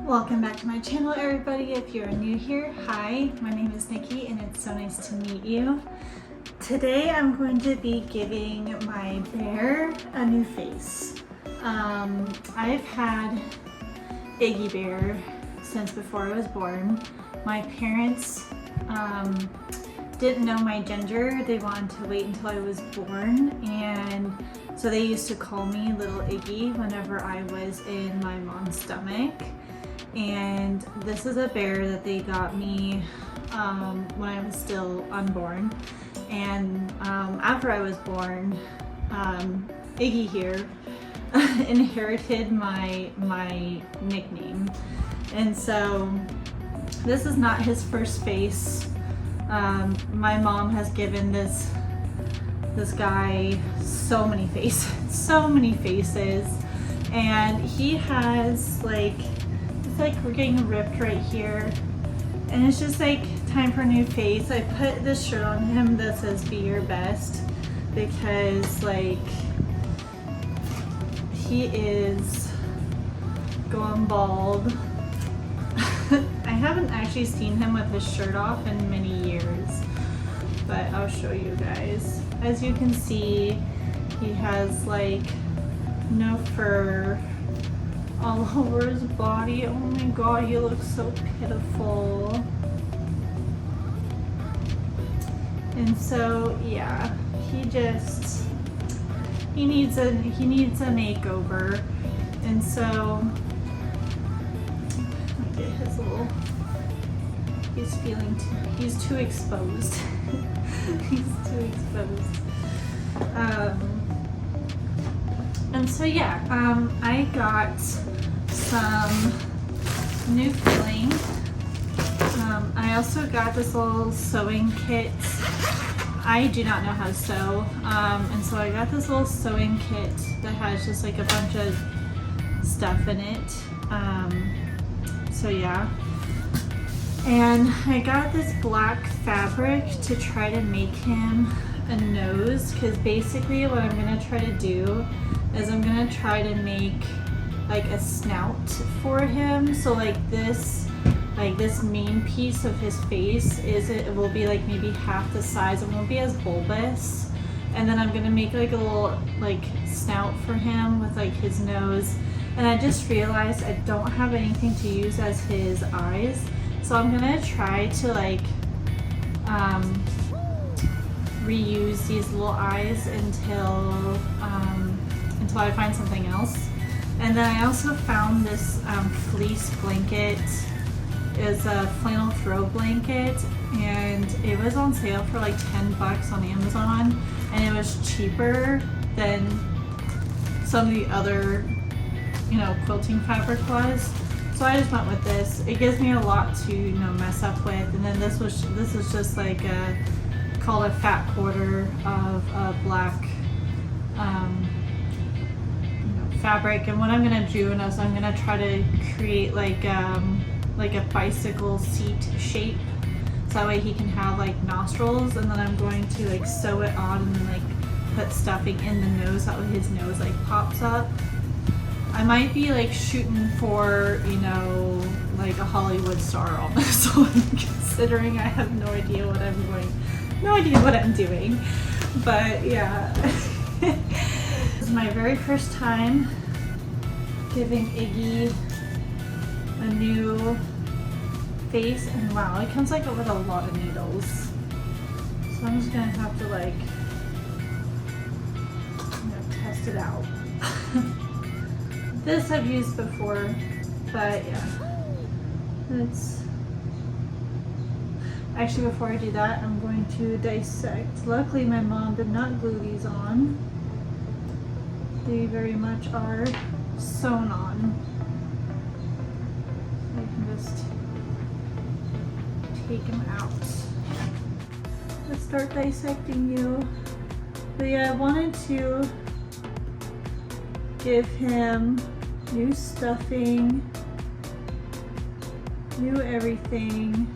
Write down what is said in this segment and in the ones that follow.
Welcome back to my channel, everybody. If you're new here, hi, my name is Nikki and it's so nice to meet you. Today I'm going to be giving my bear a new face. I've had Iggy Bear since before I was born. My parents didn't know my gender. They wanted to wait until I was born, and so they used to call me Little Iggy whenever I was in my mom's stomach. And this is a bear that they got me when I was still unborn. And after I was born, Iggy here inherited my nickname. And so this is not his first face. My mom has given this guy so many faces, and he has we're getting ripped right here, and it's just like time for a new face. I put this shirt on him that says "Be Your Best" because he is going bald. I haven't actually seen him with his shirt off in many years, but I'll show you guys. As you can see, he has no fur all over his body. Oh my god, he looks so pitiful. And so yeah, he needs a makeover. And so look at his little, he's too exposed. He's too exposed. And so yeah, I got some new filling. I also got this little sewing kit. I do not know how to sew, and so I got this little sewing kit that has just a bunch of stuff in it. So yeah, and I got this black fabric to try to make him a nose, because basically what I'm gonna try to do is I'm gonna try to make a snout for him. So this main piece of his face it will be maybe half the size. It won't be as bulbous. And then I'm gonna make a little snout for him with his nose. And I just realized I don't have anything to use as his eyes. So I'm gonna try to reuse these little eyes until I find something else. And then I also found this fleece blanket. It's a flannel throw blanket, and it was on sale for $10 on Amazon, and it was cheaper than some of the other quilting fabric was. So I just went with this. It gives me a lot to mess up with. And then this is just called a fat quarter of black fabric. And what I'm gonna do is I'm gonna try to create a bicycle seat shape, so that way he can have nostrils. And then I'm going to sew it on and then put stuffing in the nose, that way his nose pops up. I might be shooting for a Hollywood star on this one, considering I have no idea what I'm doing. But yeah. This is my very first time giving Iggy a new face, and wow, it comes with a lot of needles. So I'm just gonna have to test it out. This I've used before, but yeah, it's actually, before I do that, I'm going to dissect. Luckily my mom did not glue these on. They very much are sewn on. I can just take them out. Let's start dissecting you. But yeah, I wanted to give him new stuffing, new everything.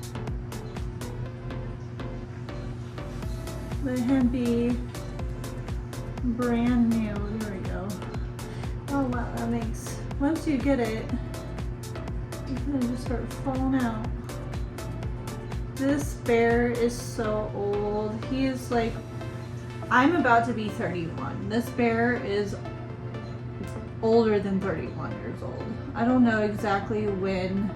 Let him be brand new. There we go. Oh wow, that makes, once you get it, He's gonna just start falling out. This bear is so old. He is like, I'm about to be 31. This bear is older than 31 years old. I don't know exactly when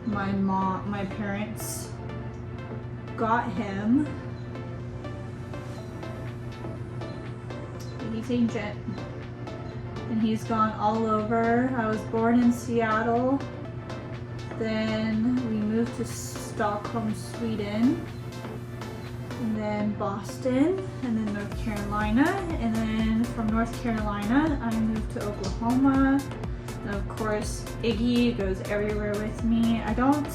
my parents got him. He's ancient. And he's gone all over. I was born in Seattle. Then we moved to Stockholm, Sweden. And then Boston. And then North Carolina. And then from North Carolina, I moved to Oklahoma. And of course, Iggy goes everywhere with me. I don't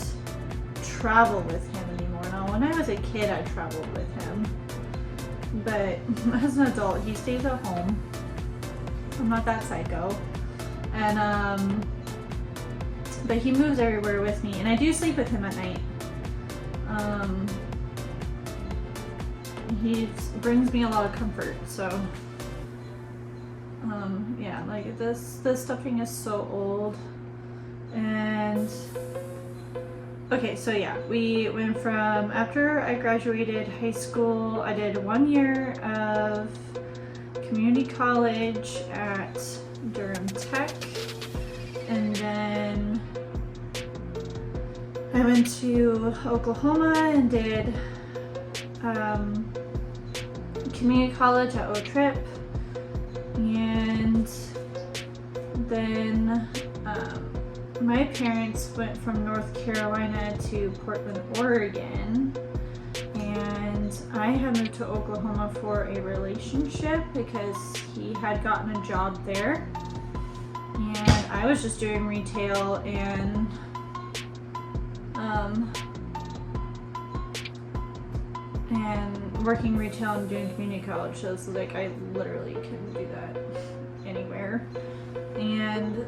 travel with him anymore. Now, when I was a kid, I traveled with him. But as an adult, he stays at home. I'm not that psycho. And, but he moves everywhere with me. And I do sleep with him at night. He brings me a lot of comfort, so. Yeah, like this stuffing is so old. And okay, so yeah, we went from, after I graduated high school, I did 1 year of community college at Durham Tech, and then I went to Oklahoma and did community college at O-Trip, and then my parents went from North Carolina to Portland, Oregon, and I had moved to Oklahoma for a relationship because he had gotten a job there, and I was just doing retail and working retail and doing community college, so it's like I literally couldn't do that anywhere.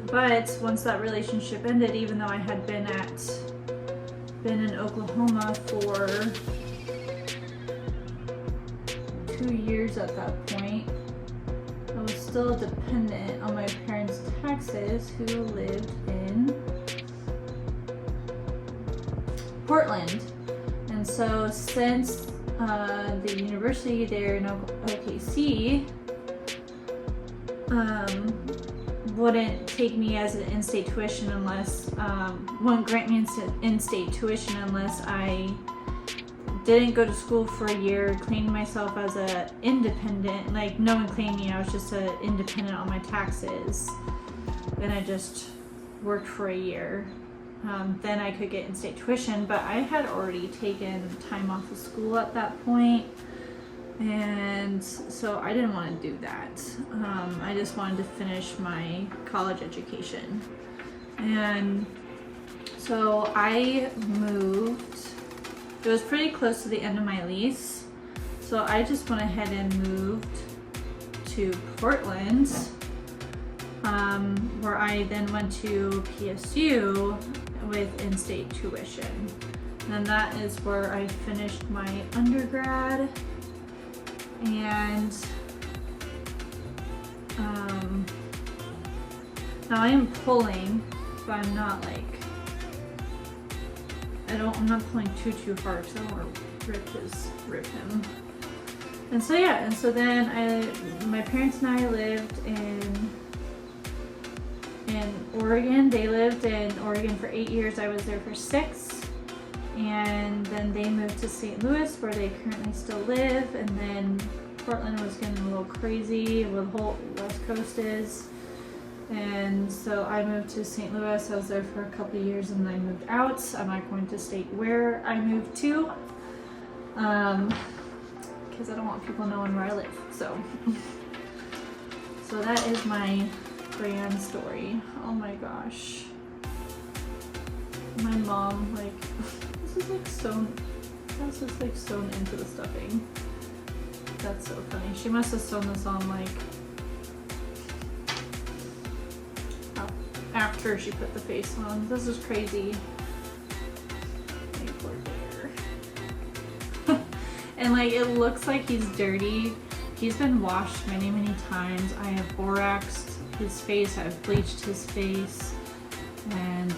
But once that relationship ended, even though I had been in Oklahoma for 2 years at that point, I was still dependent on my parents' taxes, who lived in Portland. And so since the university there in OKC wouldn't take me as an in-state tuition unless, wouldn't grant me in-state tuition unless I didn't go to school for a year, claimed myself as a independent, like no one claimed me, I was just an independent on my taxes, and I just worked for a year. Then I could get in-state tuition, but I had already taken time off of school at that point, and so I didn't want to do that. I just wanted to finish my college education. And so I moved, it was pretty close to the end of my lease, so I just went ahead and moved to Portland, where I then went to PSU with in-state tuition. And that is where I finished my undergrad. And now I am pulling, but I'm not like, I'm not pulling too hard because I don't want to rip him. And so yeah, and so then my parents and I lived in Oregon. They lived in Oregon for 8 years. I was there for 6. And then they moved to St. Louis, where they currently still live. And then Portland was getting a little crazy, where the whole West Coast is. And so I moved to St. Louis. I was there for a couple of years and then I moved out. I'm not going to state where I moved to, because I don't want people knowing where I live. So that is my grand story. Oh my gosh. My mom, like, this is like sewn into the stuffing. That's so funny. She must have sewn this on like after she put the face on. This is crazy. Poor bear. And like, it looks like he's dirty. He's been washed many times. I have boraxed his face. I've bleached his face. And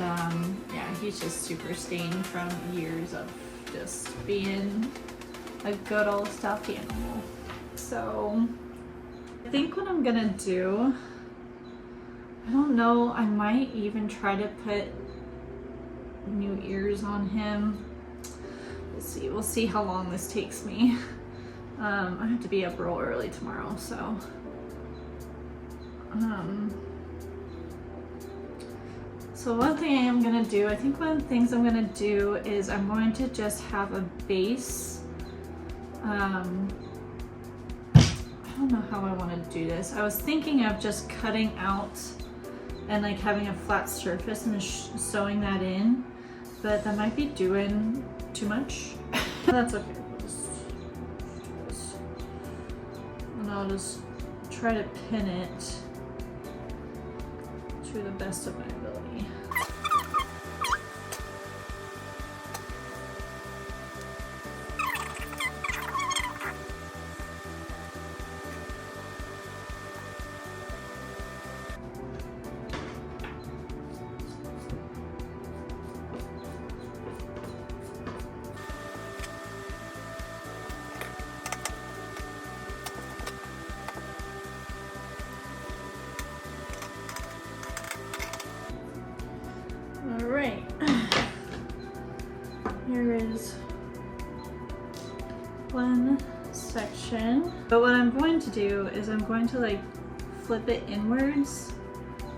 yeah, he's just super stained from years of just being a good old stuffed animal. So I think what I'm gonna do, I don't know, I might even try to put new ears on him. We'll see how long this takes me. I have to be up real early tomorrow, so so one thing I am gonna do, I think one of the things I'm gonna do is I'm going to just have a base. I don't know how I want to do this. I was thinking of just cutting out and like having a flat surface and sewing that in, but that might be doing too much. That's okay. And I'll just try to pin it to the best of my ability. All right, here is one section. But what I'm going to do is I'm going to like flip it inwards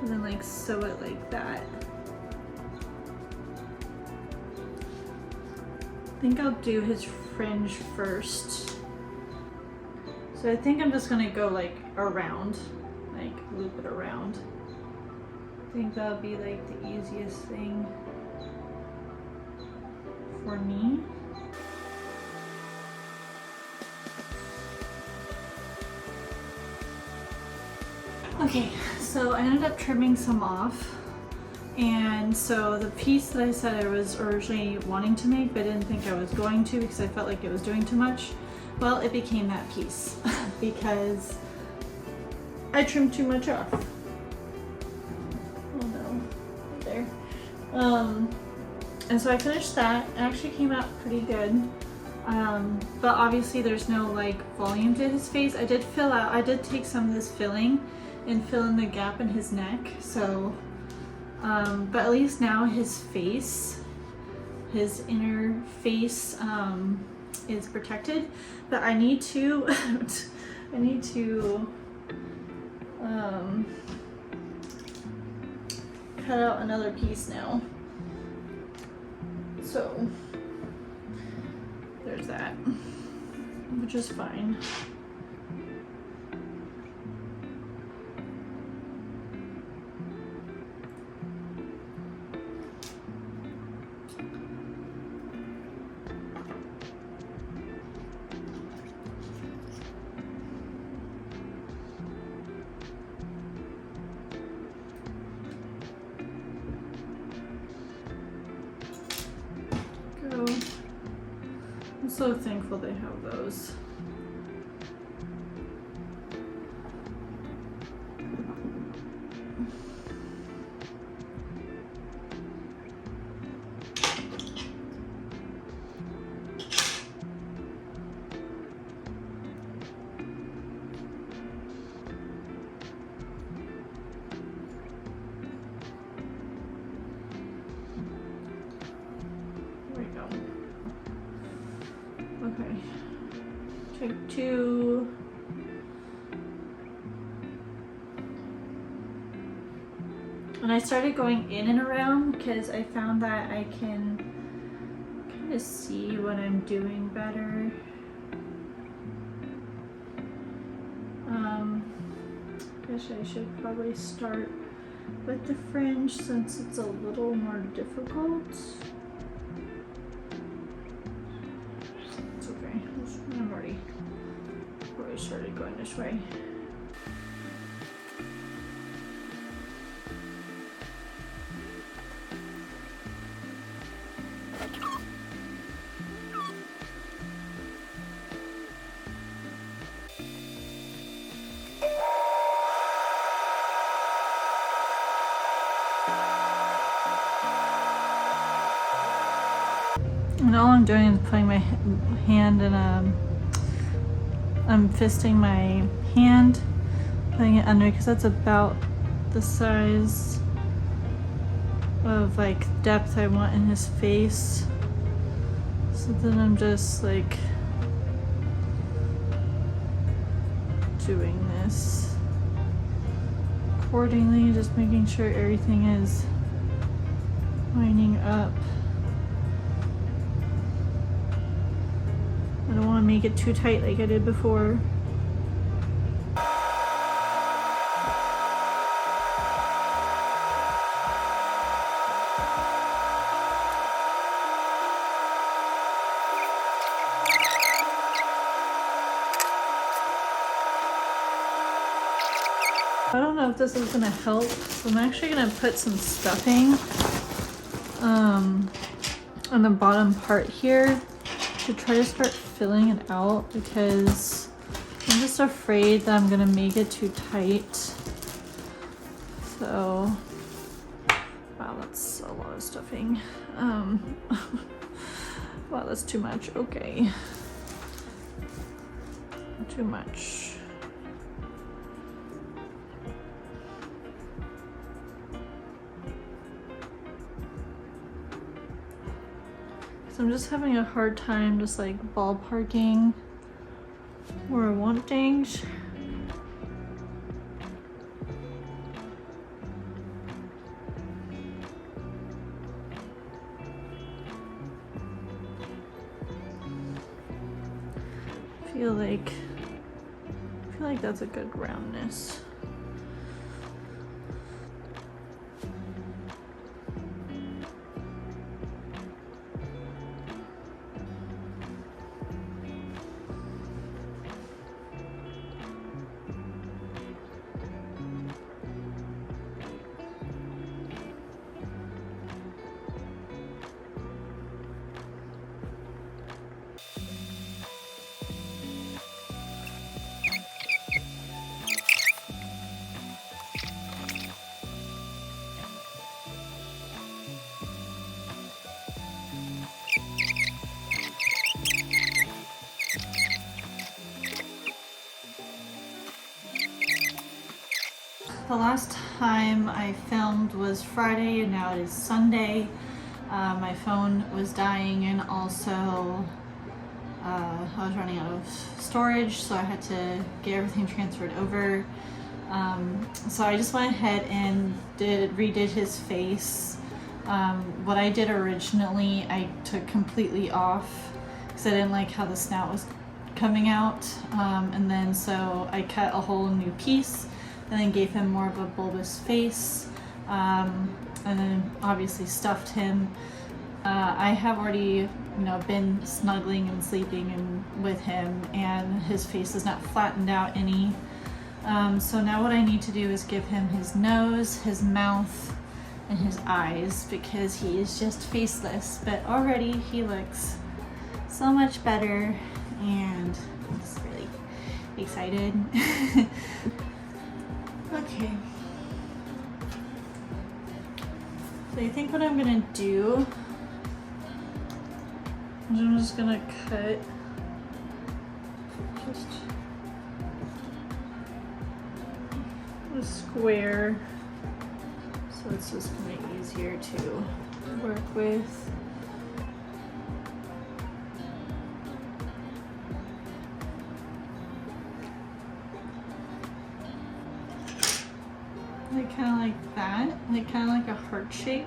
and then like sew it like that. I think I'll do his fringe first. So I think I'm just gonna go like around, like loop it around. I think that'll be like the easiest thing for me. Okay, so I ended up trimming some off. And so the piece that I said I was originally wanting to make, but didn't think I was going to because I felt like it was doing too much, well, it became that piece because I trimmed too much off. There. And so I finished that. It actually came out pretty good. But obviously there's no like volume to his face. I did take some of this filling and fill in the gap in his neck. So, but at least now his face, his inner face, is protected. But I need to, cut out another piece now. So there's that, which is fine. I'm so thankful they have those. Okay, take two. And I started going in and around because I found that I can kind of see what I'm doing better. Guess I should probably start with the fringe since it's a little more difficult. I'm already started going this way. And all I'm doing is putting my hand in I'm fisting my hand, putting it under because that's about the size of like depth I want in his face. So then I'm just like doing this accordingly, just making sure everything is lining up. I don't want to make it too tight like I did before. I don't know if this is gonna help, so I'm actually gonna put some stuffing on the bottom part here to try to start filling it out, because I'm just afraid that I'm gonna make it too tight. So, wow, that's a lot of stuffing. Wow, that's too much. Okay, too much. So I'm just having a hard time just like ballparking where I want things. I feel like that's a good roundness. The last time I filmed was Friday and now it is Sunday. My phone was dying, and also I was running out of storage, so I had to get everything transferred over. So I just went ahead and redid his face. What I did originally, I took completely off because I didn't like how the snout was coming out, and then so I cut a whole new piece and then gave him more of a bulbous face, and then obviously stuffed him. I have already, been snuggling and sleeping with him, and his face is not flattened out any. So now what I need to do is give him his nose, his mouth, and his eyes, because he is just faceless. But already he looks so much better, and I'm just really excited. Okay. So I think what I'm gonna do is I'm just gonna cut just a square, so it's just gonna be easier to work with. Like kind of like that, like kind of like a heart shape.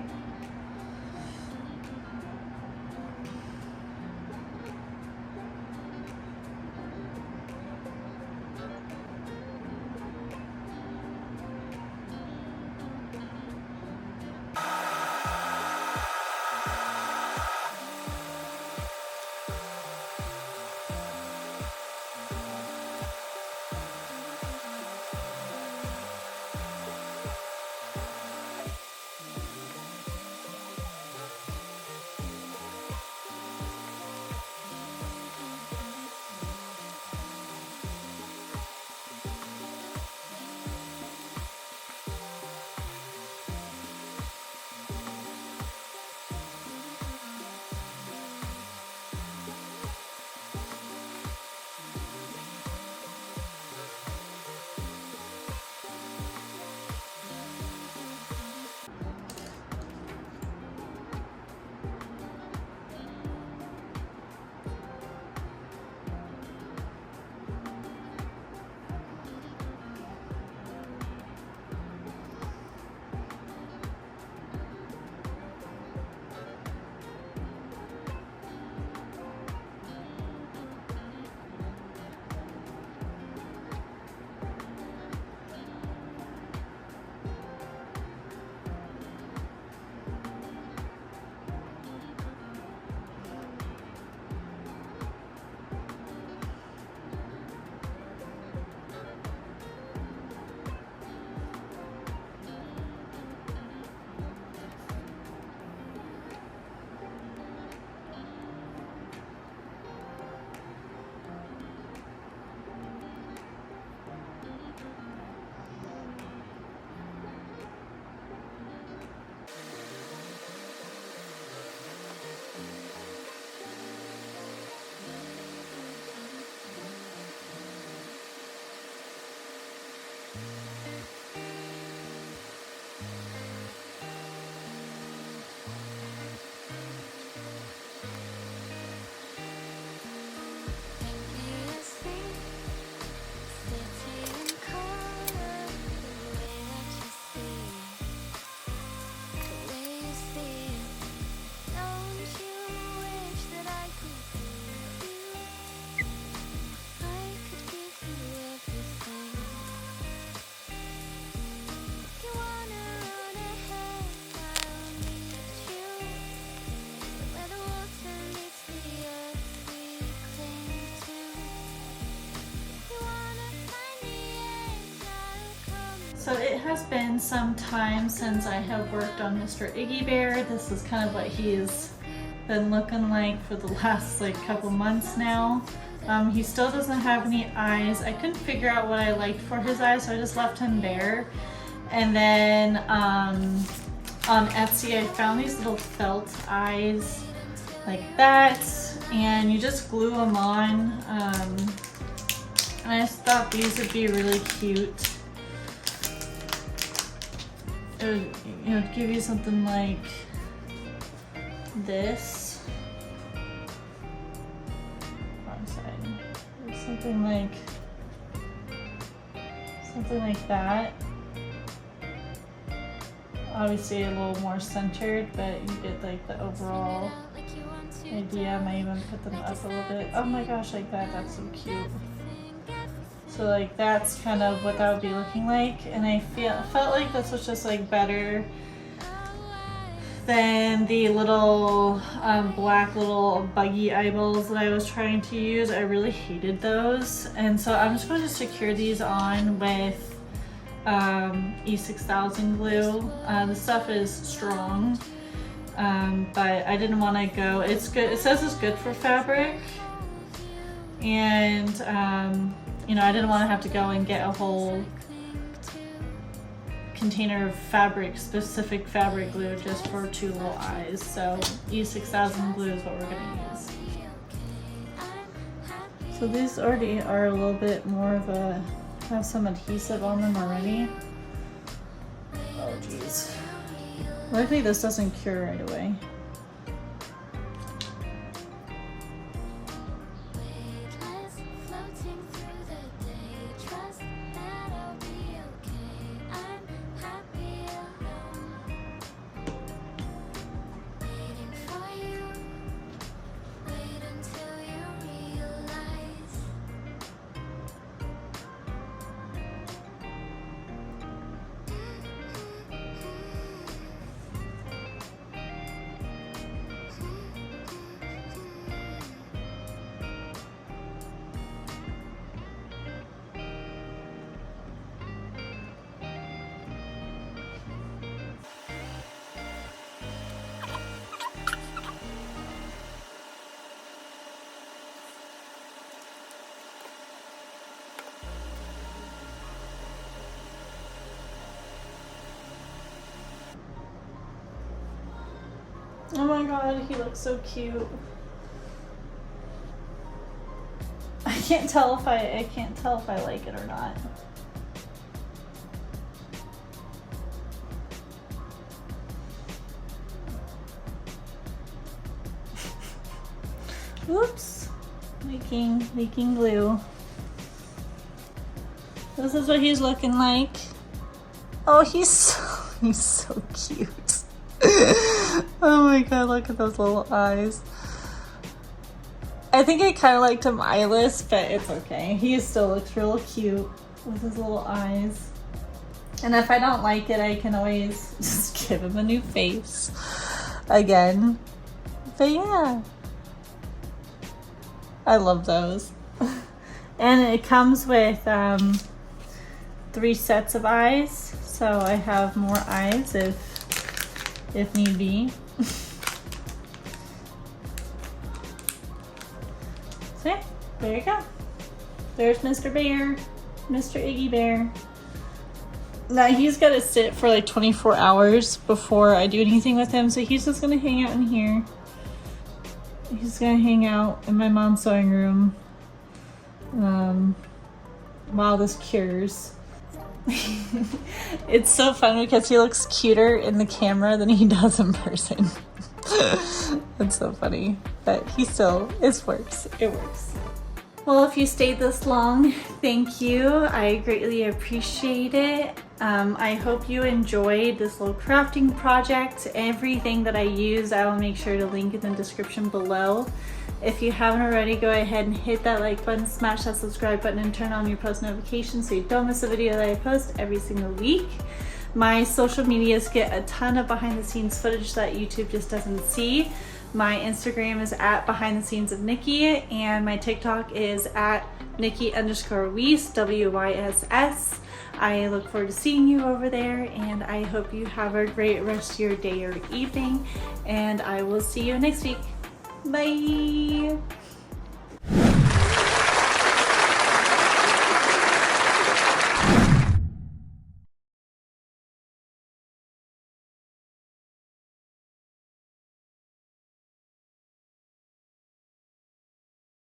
So it has been some time since I have worked on Mr. Iggy Bear. This is kind of what he's been looking like for the last like couple months now. He still doesn't have any eyes. I couldn't figure out what I liked for his eyes, so I just left him bare. And then on Etsy, I found these little felt eyes like that, and you just glue them on. And I just thought these would be really cute. It would give you something like this. Wrong side. Or something like that. Obviously a little more centered, but you get like the overall idea. I might even put them up a little bit. Oh my gosh, like that. That's so cute. So like that's kind of what that would be looking like, and I felt like this was just like better than the little black little buggy eyeballs that I was trying to use. I really hated those, and so I'm just going to secure these on with E6000 glue. The stuff is strong, but I didn't want to go. It's good. It says it's good for fabric, and you know, I didn't want to have to go and get a whole container of fabric, specific fabric glue just for 2 little eyes. So E6000 glue is what we're going to use. So these already are a little bit more of a, have some adhesive on them already. Oh geez. Luckily this doesn't cure right away. Oh my god, he looks so cute. I can't tell if I like it or not. Whoops. Leaking glue. This is what he's looking like. Oh, he's so cute. Oh my god, look at those little eyes. I think I kind of liked him eyeless, but it's okay. He still looks real cute with his little eyes. And if I don't like it, I can always just give him a new face again. But yeah, I love those. And it comes with 3 sets of eyes, so I have more eyes if need be. So yeah, there you go. There's Mr. Bear, Mr. Iggy Bear. Now he's got to sit for like 24 hours before I do anything with him, so he's just gonna hang out in here. He's gonna hang out in my mom's sewing room while this cures. It's so fun because he looks cuter in the camera than he does in person. It's so funny, but it works. Well, if you stayed this long, thank you. I greatly appreciate it. I hope you enjoyed this little crafting project. Everything that I use, I will make sure to link in the description below. If you haven't already, go ahead and hit that like button, smash that subscribe button, and turn on your post notifications so you don't miss a video that I post every single week. My social medias get a ton of behind the scenes footage that YouTube just doesn't see. My Instagram is at Behind the Scenes of Nikki, and my TikTok is at Nikki_Wyss, WYSS. I look forward to seeing you over there, and I hope you have a great rest of your day or evening, and I will see you next week. Bye!